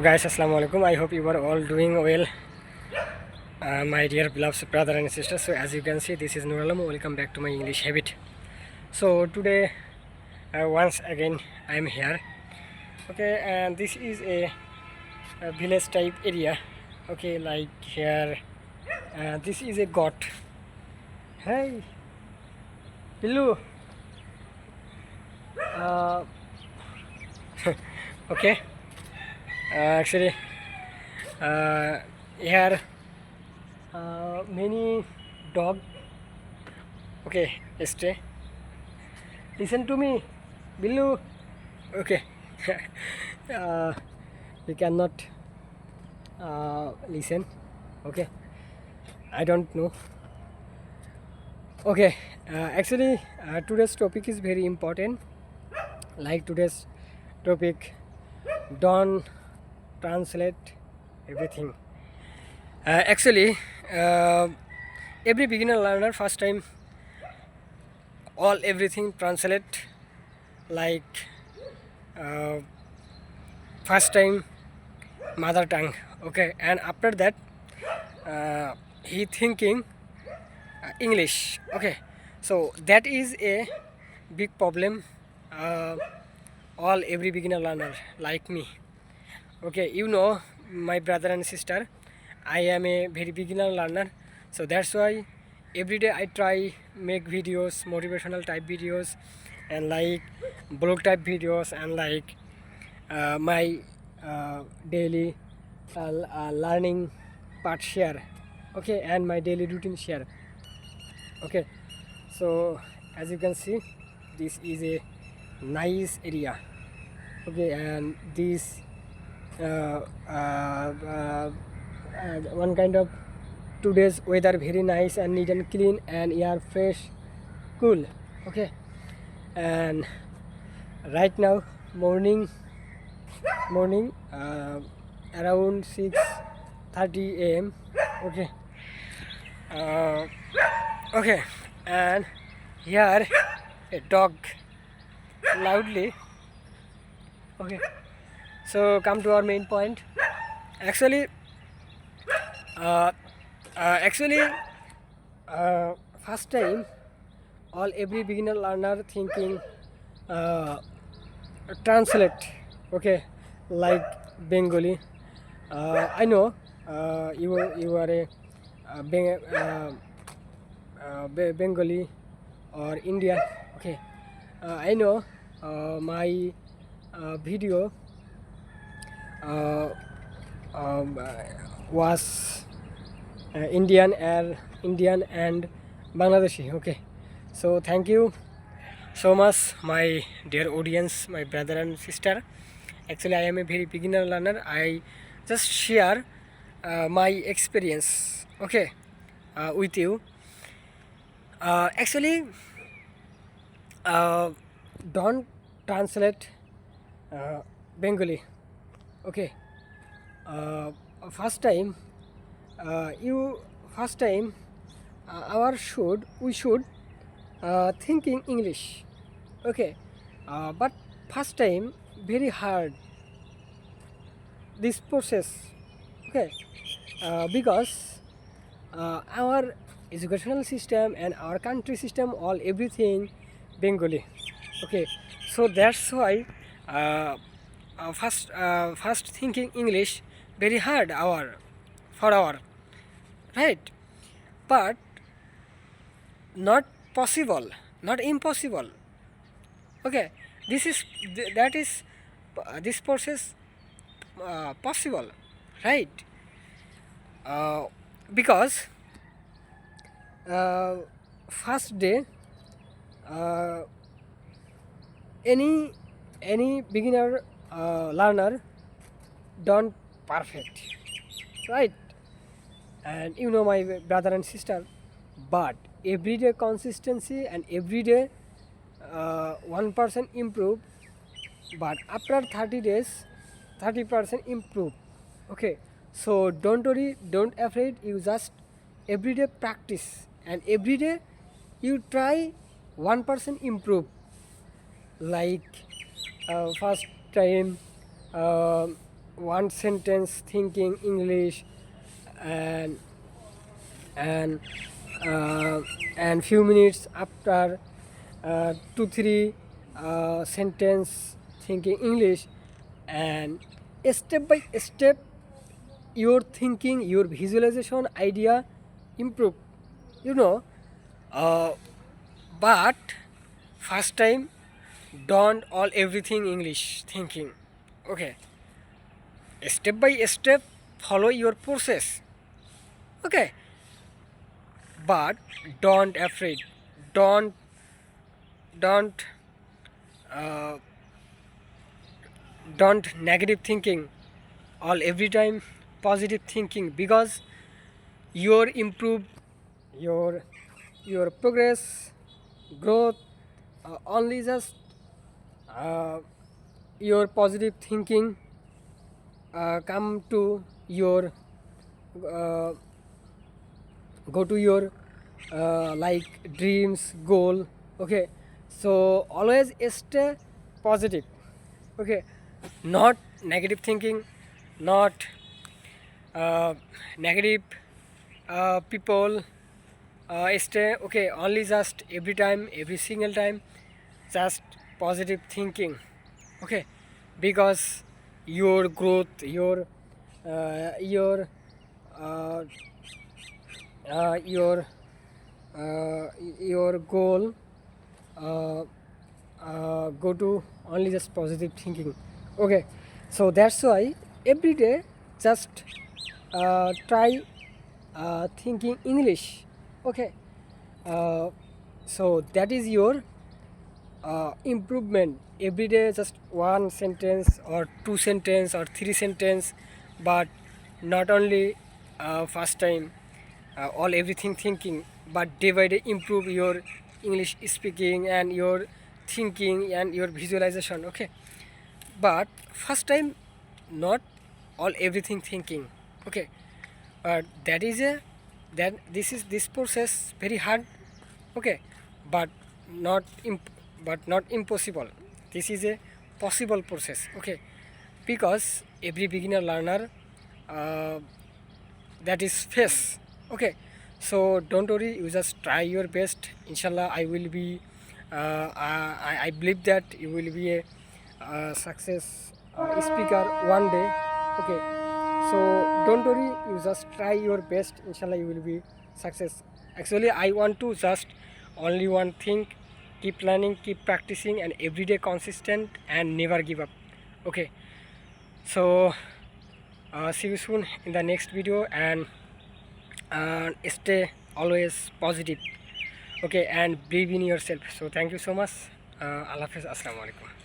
Guys, assalamu alaikum. I hope you are all doing well, my dear beloved brother and sisters. So as you can see, this is Nuralam. Welcome back to my English habit. So today once again I am here. Okay, and this is a village type area. Okay, like here this is a goat. Hey Pillu. uh, okay, actually here many dog. Okay, stay, listen to me, Billu. Okay. uh, we cannot listen. Okay, I don't know. Okay, actually today's topic is very important. Like today's topic, don't translate everything. Actually every beginner learner first time all everything translate, like uh, first time mother tongue. Okay, and after that he thinking English. Okay, so that is a big problem. uh, all every beginner learner like me. Okay, you know, my brother and sister, I am a very beginner learner, so that's why every day I try make videos, motivational type videos, and like blog type videos, and like my daily learning part share. Okay, and my daily routine share. Okay, so as you can see, this is a nice area. Okay, and this uh, uh, uh, one kind of today's weather very nice and neat and clean, and air fresh, cool. Okay, and right now morning around 6:30 a.m. Okay, uh, okay, and here a dog loudly. Okay, so come to our main point. Actually uh, actually first time all every beginner learner thinking uh, translate. Okay, like Bengali. I know you are a Bengali or Indian. Okay, I know my video uh, um, uh, was Indian and Bangladeshi. Okay, so thank you so much, my dear audience, my brother and sister. Actually, I am a very beginner learner. I just share my experience. Okay, with you. Actually, uh, don't translate Bengali. Okay, uh, first time you first time our should we should thinking English. Okay, but first time very hard this process. Okay, because our educational system and our country system all everything Bengali. Okay, so that's why first thinking English very hard our for our, right, but not possible, not impossible. Okay, this is that is this process possible, right? uh, because uh, first day uh, any beginner learner don't perfect, right? And you know, my brother and sister, but everyday consistency and everyday 1% improve, but after 30 days 30% improve. Okay, so don't worry, don't afraid, you just everyday practice and everyday you try 1% improve. Like first time uh, one sentence thinking English, and and and few minutes after 2 3 sentence thinking English, and step by step your thinking, your visualization idea improve, you know. uh, but first time don't all everything English thinking. Okay, step by step follow your process. Okay, but don't afraid, don't don't uh, don't negative thinking all every time, positive thinking, because your improve, your your progress, growth, only just uh, your positive thinking come to your uh, go to your like dreams goal. Okay, so always stay positive. Okay, not negative thinking, not uh, negative people stay. Okay, only just every time, every single time, just positive thinking. Okay, because your growth, your uh, uh, your your goal uh, go to only just positive thinking. Okay, so that's why every day just try thinking English. Okay, uh, so that is your improvement. Every day just one sentence or two sentence or three sentence, but not only first time all everything thinking, but day by day improve your English speaking and your thinking and your visualization. Okay, but first time not all everything thinking. Okay, that is a, that this process very hard. Okay, but not but not impossible. This is a possible process. Okay, because every beginner learner uh, that is face. Okay, so don't worry, you just try your best. Inshallah, I will be I believe that you will be a success speaker one day. Okay, so don't worry, you just try your best. Inshallah, you will be success. Actually, I want to just only one thing: keep learning, keep practicing, and everyday consistent, and never give up. Okay, so see you soon in the next video, and stay always positive. Okay, and believe in yourself. So thank you so much. Allah Hafiz. Assalamu alaikum.